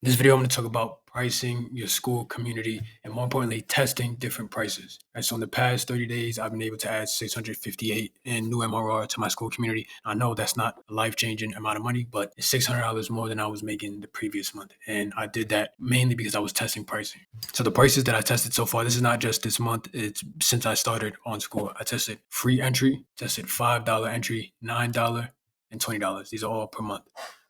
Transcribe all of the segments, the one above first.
In this video, I'm going to talk about pricing your Skool community and more importantly, testing different prices. Right, so in the past 30 days, I've been able to add 658 in new MRR to my Skool community. I know that's not a life-changing amount of money, but it's $600 more than I was making the previous month. And I did that mainly because I was testing pricing. So the prices that I tested so far, this is not just this month, it's since I started on Skool. I tested free entry, tested $5 entry, $9, and $20. These are all per month.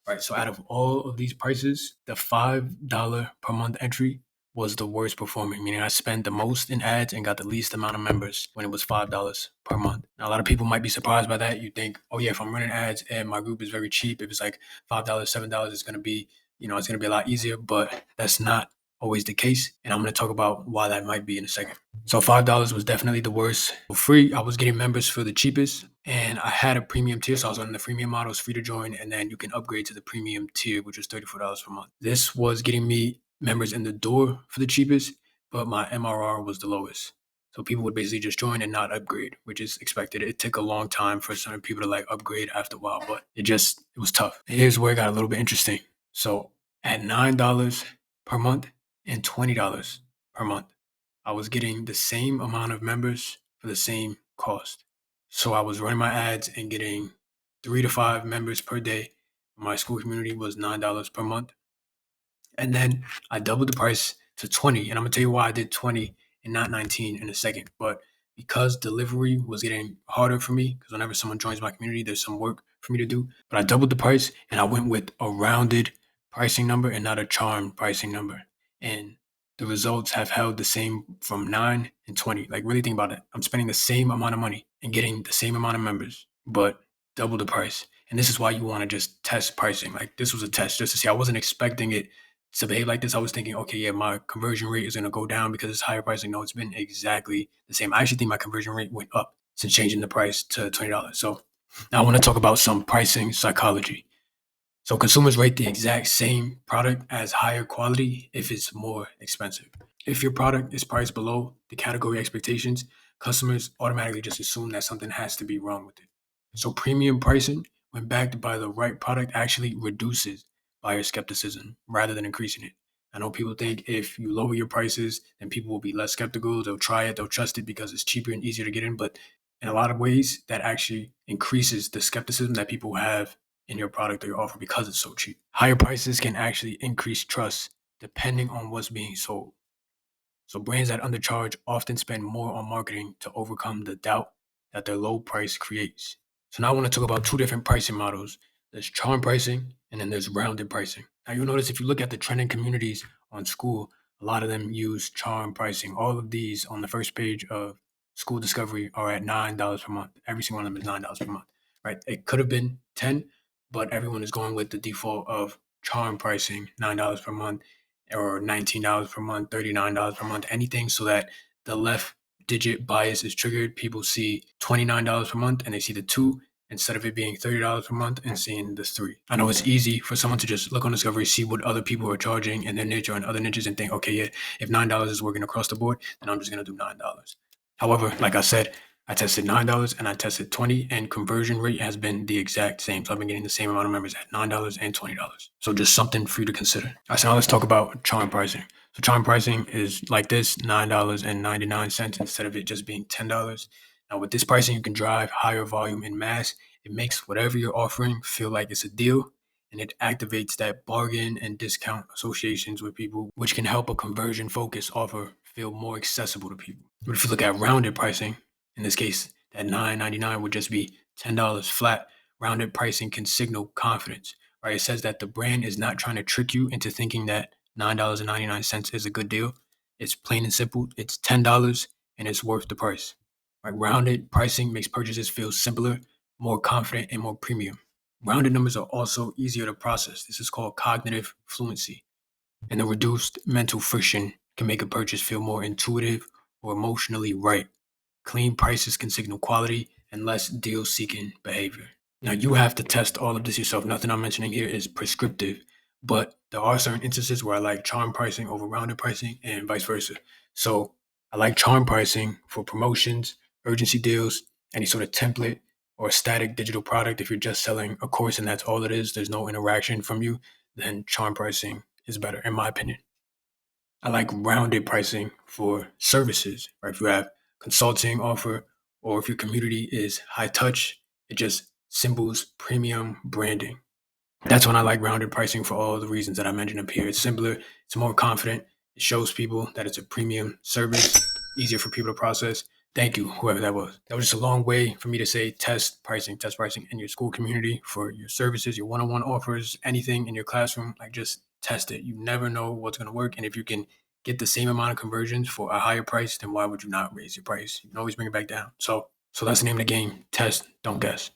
Right. So out of all of these prices, the $5 per month entry was the worst performing, meaning I spent the most in ads and got the least amount of members when it was $5 per month. Now, a lot of people might be surprised by that. You think, oh yeah, if I'm running ads and my group is very cheap, if it's like $5, $7, it's gonna be, it's gonna be a lot easier, but that's not always the case. And I'm gonna talk about why that might be in a second. So $5 was definitely the worst. For free, I was getting members for the cheapest, and I had a premium tier, so I was on the freemium model. It's free to join, and then you can upgrade to the premium tier, which was $34 per month. This was getting me members in the door for the cheapest, but my MRR was the lowest. So people would basically just join and not upgrade, which is expected. It took a long time for certain people to like upgrade after a while, but it was tough. Here's where it got a little bit interesting. So at $9 per month and $20 per month, I was getting the same amount of members for the same cost. So I was running my ads and getting 3 to 5 members per day. My Skool community was $9 per month. And then I doubled the price to 20. And I'm gonna tell you why I did 20 and not 19 in a second. But because delivery was getting harder for me, because whenever someone joins my community, there's some work for me to do. But I doubled the price and I went with a rounded pricing number and not a charm pricing number. And the results have held the same from 9 and 20. Like, really think about it. I'm spending the same amount of money and getting the same amount of members, but double the price. And this is why you want to just test pricing. Like, this was a test just to see. I wasn't expecting it to behave like this. I was thinking, okay, yeah, my conversion rate is going to go down because it's higher pricing. No, it's been exactly the same. I actually think my conversion rate went up since changing the price to $20. So now I want to talk about some pricing psychology. So consumers rate the exact same product as higher quality if it's more expensive. If your product is priced below the category expectations, customers automatically just assume that something has to be wrong with it. So premium pricing, when backed by the right product, actually reduces buyer skepticism rather than increasing it. I know people think if you lower your prices, then people will be less skeptical. They'll try it, they'll trust it because it's cheaper and easier to get in. But in a lot of ways, that actually increases the skepticism that people have in your product or your offer because it's so cheap. Higher prices can actually increase trust depending on what's being sold. So brands that undercharge often spend more on marketing to overcome the doubt that their low price creates. So now I want to talk about two different pricing models. There's charm pricing and then there's rounded pricing. Now you'll notice if you look at the trending communities on Skool, a lot of them use charm pricing. All of these on the first page of Skool Discovery are at $9 per month. Every single one of them is $9 per month. Right? It could have been 10, but everyone is going with the default of charm pricing, $9 per month or $19 per month, $39 per month, anything so that the left digit bias is triggered. People see $29 per month and they see the two instead of it being $30 per month and seeing the three. I know it's easy for someone to just look on Discovery, see what other people are charging in their niche or in other niches and think, okay, yeah, if $9 is working across the board, then I'm just going to do $9. However, like I said, I tested $9 and I tested 20 and conversion rate has been the exact same. So I've been getting the same amount of members at $9 and $20. So just something for you to consider. All right, so now let's talk about charm pricing. So charm pricing is like this, $9.99 instead of it just being $10. Now with this pricing, you can drive higher volume in mass. It makes whatever you're offering feel like it's a deal, and it activates that bargain and discount associations with people, which can help a conversion focused offer feel more accessible to people. But if you look at rounded pricing, in this case, that $9.99 would just be $10 flat. Rounded pricing can signal confidence, right? It says that the brand is not trying to trick you into thinking that $9.99 is a good deal. It's plain and simple. It's $10 and it's worth the price. Right? Rounded pricing makes purchases feel simpler, more confident, and more premium. Rounded numbers are also easier to process. This is called cognitive fluency. And the reduced mental friction can make a purchase feel more intuitive or emotionally right. Clean prices can signal quality and less deal seeking behavior. Now, you have to test all of this yourself. Nothing I'm mentioning here is prescriptive, but there are certain instances where I like charm pricing over rounded pricing and vice versa. So I like charm pricing for promotions, urgency deals, any sort of template or static digital product. If you're just selling a course and that's all it is, there's no interaction from you, then charm pricing is better, in my opinion. I like rounded pricing for services, right? If you have consulting offer or if your community is high touch, it just symbols premium branding. That's when I like rounded pricing for all the reasons that I mentioned up here. It's simpler, it's more confident, it shows people that it's a premium service, easier for people to process. Thank you, whoever that was. That was just a long way for me to say test pricing in your school community for your services, your one on one offers, anything in your classroom. Like just test it. You never know what's going to work. And if you can get the same amount of conversions for a higher price, then why would you not raise your price? You can always bring it back down. So that's the name of the game. Test, don't guess.